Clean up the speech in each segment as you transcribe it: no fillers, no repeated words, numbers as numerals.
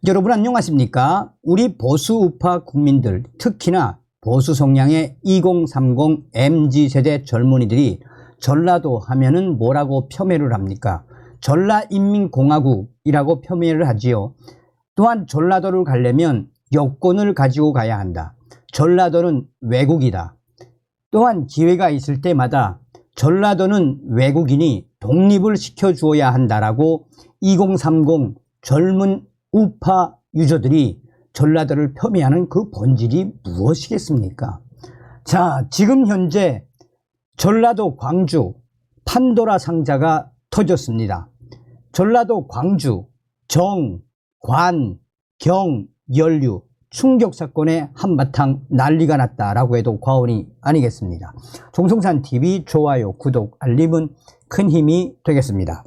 여러분 안녕하십니까? 우리 보수우파 국민들, 특히나 보수 성향의 2030 MZ세대 젊은이들이 전라도 하면은 뭐라고 폄훼를 합니까? 전라인민공화국이라고 폄훼를 하지요. 또한 전라도를 가려면 여권을 가지고 가야 한다. 전라도는 외국이다. 또한 기회가 있을 때마다 전라도는 외국인이 독립을 시켜주어야 한다라고 2030 젊은 우파 유저들이 전라도를 폄훼하는 그 본질이 무엇이겠습니까? 자, 지금 현재 전라도 광주 판도라 상자가 터졌습니다. 전라도 광주 정, 관, 경, 연류 충격 사건에 한바탕 난리가 났다라고 해도 과언이 아니겠습니다. 종성산TV 좋아요, 구독, 알림은 큰 힘이 되겠습니다.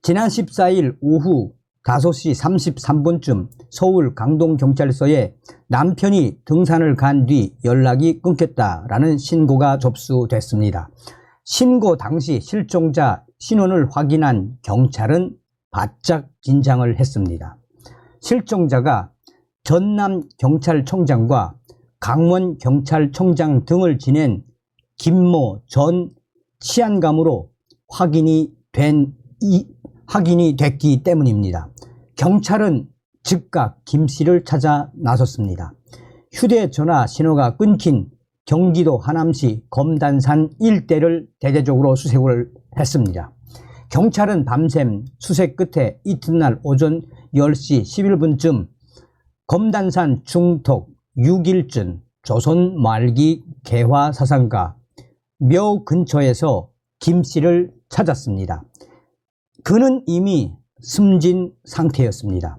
지난 14일 오후 5시 33분쯤 서울 강동경찰서에 남편이 등산을 간 뒤 연락이 끊겼다라는 신고가 접수됐습니다. 신고 당시 실종자 신원을 확인한 경찰은 바짝 긴장을 했습니다. 실종자가 전남경찰청장과 강원경찰청장 등을 지낸 김모 전 치안감으로 확인이 됐기 때문입니다. 경찰은 즉각 김 씨를 찾아 나섰습니다. 휴대전화 신호가 끊긴 경기도 하남시 검단산 일대를 대대적으로 수색을 했습니다. 경찰은 밤샘 수색 끝에 이튿날 오전 10시 11분쯤 검단산 중턱 6일전 조선 말기 개화 사상가 묘 근처에서 김 씨를 찾았습니다. 그는 이미 숨진 상태였습니다.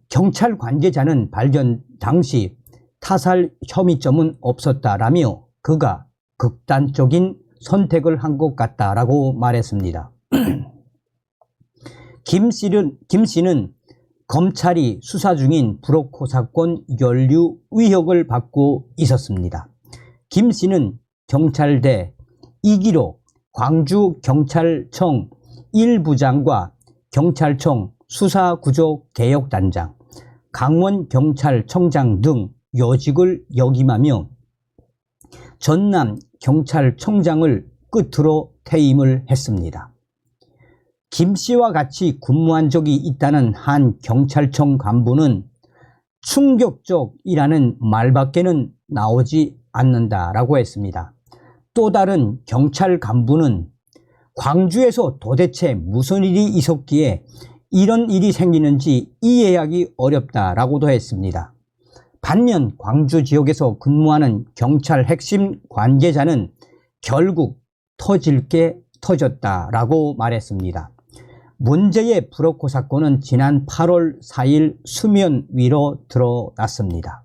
경찰 관계자는 발견 당시 타살 혐의점은 없었다라며 그가 극단적인 선택을 한 것 같다라고 말했습니다. 김 씨는 검찰이 수사 중인 브로커 사건 연루 의혹을 받고 있었습니다. 김 씨는 경찰대 2기로 광주경찰청 1부장과 경찰청 수사구조개혁단장, 강원경찰청장 등 요직을 역임하며 전남경찰청장을 끝으로 퇴임을 했습니다. 김 씨와 같이 근무한 적이 있다는 한 경찰청 간부는 충격적이라는 말밖에는 나오지 않는다라고 했습니다. 또 다른 경찰 간부는 광주에서 도대체 무슨 일이 있었기에 이런 일이 생기는지 이해하기 어렵다라고도 했습니다. 반면 광주 지역에서 근무하는 경찰 핵심 관계자는 결국 터질 게 터졌다라고 말했습니다. 문제의 브로커 사건은 지난 8월 4일 수면 위로 드러났습니다.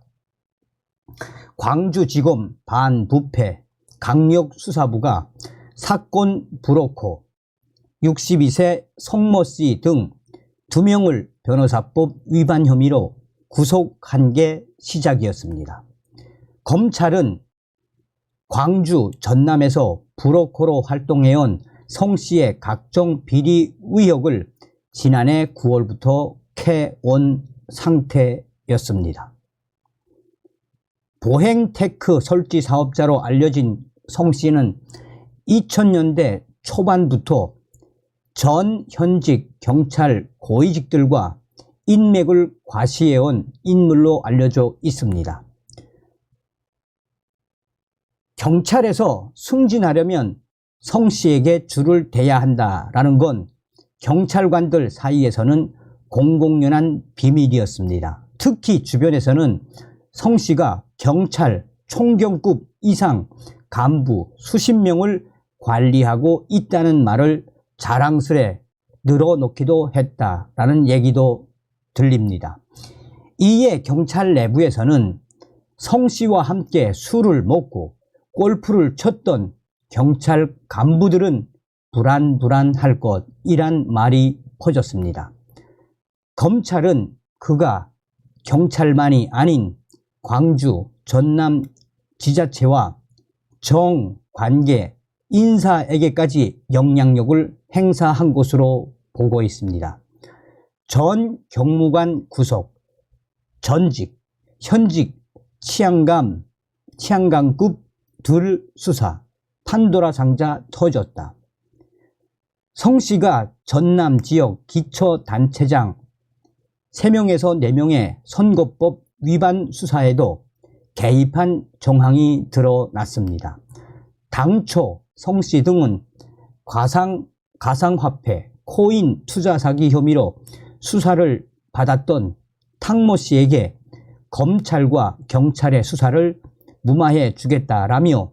광주지검 반부패 강력수사부가 사건 브로커 62세 성모 씨 등 2명을 변호사법 위반 혐의로 구속한 게 시작이었습니다. 검찰은 광주 전남에서 브로커로 활동해온 성 씨의 각종 비리 의혹을 지난해 9월부터 캐온 상태였습니다. 보행테크 설치 사업자로 알려진 성 씨는 2000년대 초반부터 전 현직 경찰 고위직들과 인맥을 과시해온 인물로 알려져 있습니다. 경찰에서 승진하려면 성 씨에게 줄을 대야 한다라는 건 경찰관들 사이에서는 공공연한 비밀이었습니다. 특히 주변에서는 성 씨가 경찰 총경급 이상 간부 수십 명을 관리하고 있다는 말을 자랑스레 늘어놓기도 했다라는 얘기도 들립니다. 이에 경찰 내부에서는 성 씨와 함께 술을 먹고 골프를 쳤던 경찰 간부들은 불안할 것이란 말이 퍼졌습니다. 검찰은 그가 경찰만이 아닌 광주, 전남 지자체와 정, 관계, 인사에게까지 영향력을 행사한 것으로 보고 있습니다. 전 경무관 구속, 전직, 현직 치안감급 둘 수사, 판도라 상자 터졌다. 성씨가 전남 지역 기초단체장 3명에서 4명의 선거법 위반 수사에도 개입한 정황이 드러났습니다. 당초 성씨 등은 가상화폐, 코인 투자 사기 혐의로 수사를 받았던 탕모 씨에게 검찰과 경찰의 수사를 무마해 주겠다라며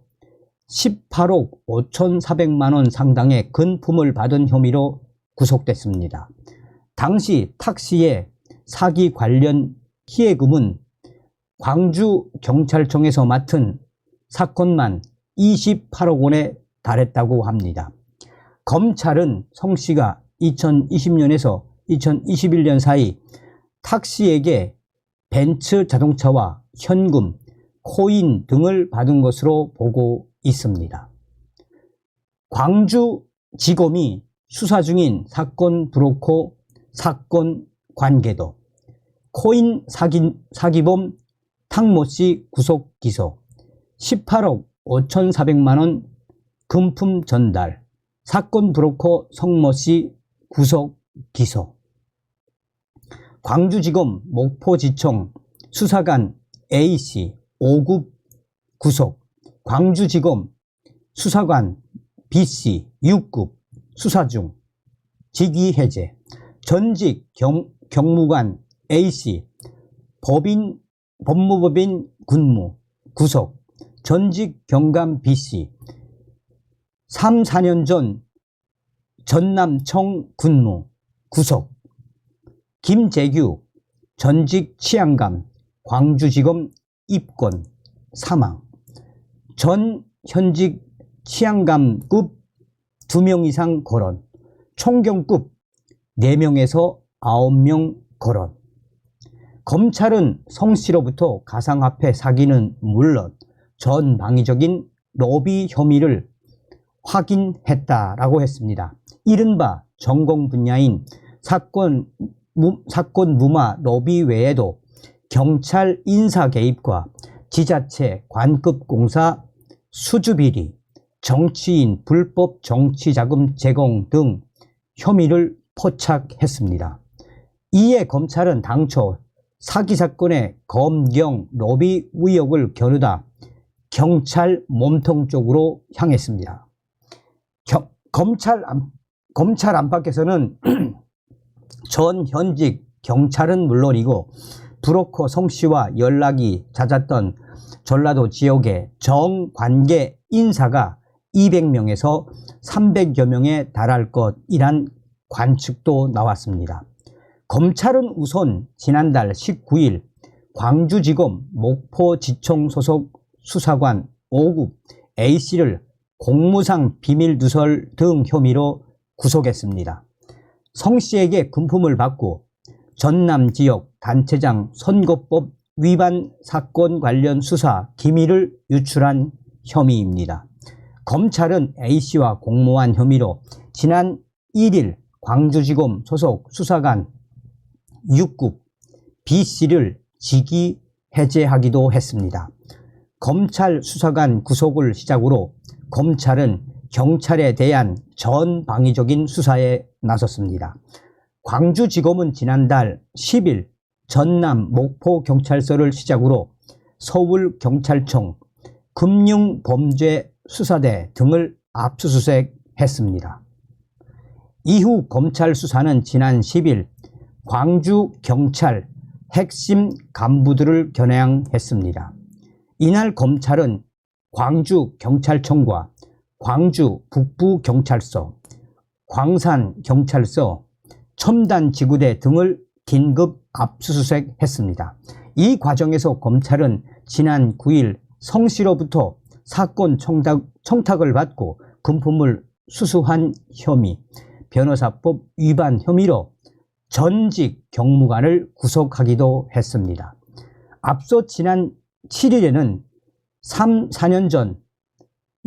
18억 5,400만 원 상당의 금품을 받은 혐의로 구속됐습니다. 당시 탁씨의 사기 관련 피해금은 광주경찰청에서 맡은 사건만 28억 원에 달했다고 합니다. 검찰은 성씨가 2020년에서 2021년 사이 탁씨에게 벤츠 자동차와 현금, 코인 등을 받은 것으로 보고 있습니다. 광주지검이 수사 중인 사건 브로커 사건 관계도 코인 사기범 탕모씨 구속 기소, 18억 5,400만 원 금품 전달, 사건 브로커 성모씨 구속 기소. 광주지검 목포지청 수사관 A씨 5급 구속, 광주지검 수사관 B씨 6급 수사 중 직위 해제, 전직 경무관 A씨 법무법인 군무 구속, 전직 경감 B씨 3, 4년 전 전남청 군무 구속, 김재규 전직 치안감 광주지검 입건 사망, 전 현직 치안감급 2명 이상 거론, 총경급 4명에서 9명 거론. 검찰은 성씨로부터 가상화폐 사기는 물론 전방위적인 로비 혐의를 확인했다라고 했습니다. 이른바 전공 분야인 사건 무마 로비 외에도 경찰 인사 개입과 지자체 관급 공사 수주비리, 정치인 불법 정치자금 제공 등 혐의를 포착했습니다. 이에 검찰은 당초 사기 사건의 검경 로비 의혹을 겨누다 경찰 몸통 쪽으로 향했습니다. 검찰 안팎에서는 전 현직 경찰은 물론이고 브로커 성씨와 연락이 잦았던 전라도 지역의 정관계 인사가 200명에서 300여 명에 달할 것이란 관측도 나왔습니다. 검찰은 우선 지난달 19일 광주지검 목포지청 소속 수사관 5급 A씨를 공무상 비밀누설 등 혐의로 구속했습니다. 성씨에게 금품을 받고 전남 지역 단체장 선거법 위반 사건 관련 수사 기밀을 유출한 혐의입니다. 검찰은 A씨와 공모한 혐의로 지난 1일 광주지검 소속 수사관 6급 B씨를 직위 해제하기도 했습니다. 검찰 수사관 구속을 시작으로 검찰은 경찰에 대한 전방위적인 수사에 나섰습니다. 광주지검은 지난달 10일 전남 목포경찰서를 시작으로 서울경찰청, 금융범죄수사대 등을 압수수색했습니다. 이후 검찰 수사는 지난 10일 광주경찰 핵심 간부들을 겨냥했습니다. 이날 검찰은 광주경찰청과 광주 북부경찰서, 광산경찰서, 첨단지구대 등을 긴급 압수수색했습니다. 이 과정에서 검찰은 지난 9일 성씨로부터 사건 청탁을 받고 금품을 수수한 혐의, 변호사법 위반 혐의로 전직 경무관을 구속하기도 했습니다. 앞서 지난 7일에는 3, 4년 전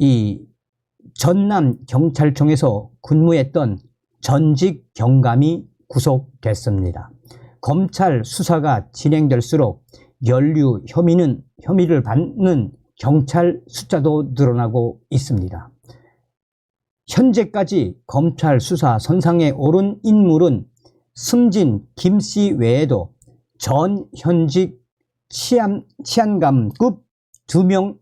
이 전남 경찰청에서 근무했던 전직 경감이 구속됐습니다. 검찰 수사가 진행될수록 연루 혐의를 받는 경찰 숫자도 늘어나고 있습니다. 현재까지 검찰 수사 선상에 오른 인물은 숨진 김씨 외에도 전 현직 치안감급 2명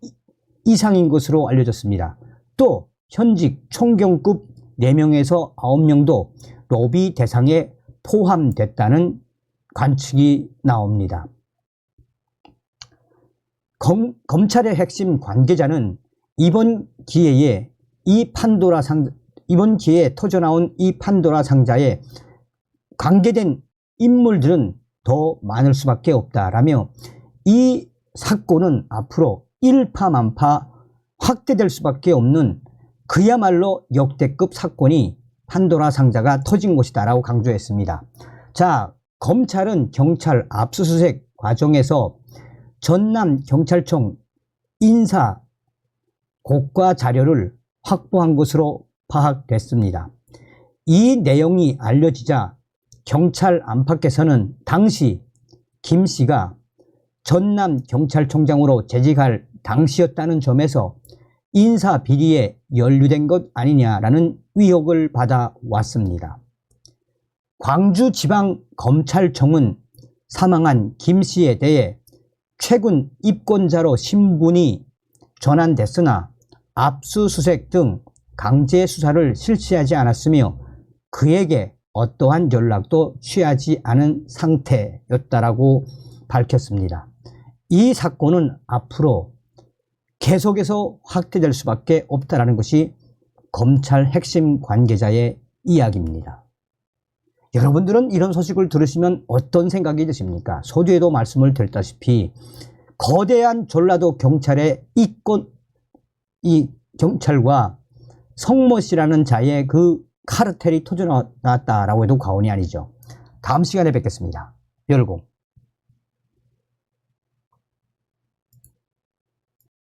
이상인 것으로 알려졌습니다. 또 현직 총경급 4명에서 9명도 로비 대상에 포함됐다는 관측이 나옵니다. 검찰의 핵심 관계자는 이번 기회에 터져나온 이 판도라 상자에 관계된 인물들은 더 많을 수밖에 없다라며 이 사건은 앞으로 일파만파 확대될 수밖에 없는 그야말로 역대급 사건이 판도라 상자가 터진 것이다라고 강조했습니다. 자, 검찰은 경찰 압수수색 과정에서 전남경찰청 인사 고가 자료를 확보한 것으로 파악됐습니다. 이 내용이 알려지자 경찰 안팎에서는 당시 김 씨가 전남경찰청장으로 재직할 당시였다는 점에서 인사 비리에 연루된 것 아니냐라는 의혹을 받아왔습니다. 광주지방검찰청은 사망한 김 씨에 대해 최근 입건자로 신분이 전환됐으나 압수수색 등 강제 수사를 실시하지 않았으며 그에게 어떠한 연락도 취하지 않은 상태였다라고 밝혔습니다. 이 사건은 앞으로 계속해서 확대될 수밖에 없다라는 것이 검찰 핵심 관계자의 이야기입니다. 여러분들은 이런 소식을 들으시면 어떤 생각이 드십니까? 서두에도 말씀을 드렸다시피 거대한 전라도 경찰의 이 경찰과 성모 씨라는 자의 그 카르텔이 터져나왔다라고 해도 과언이 아니죠. 다음 시간에 뵙겠습니다. 열공.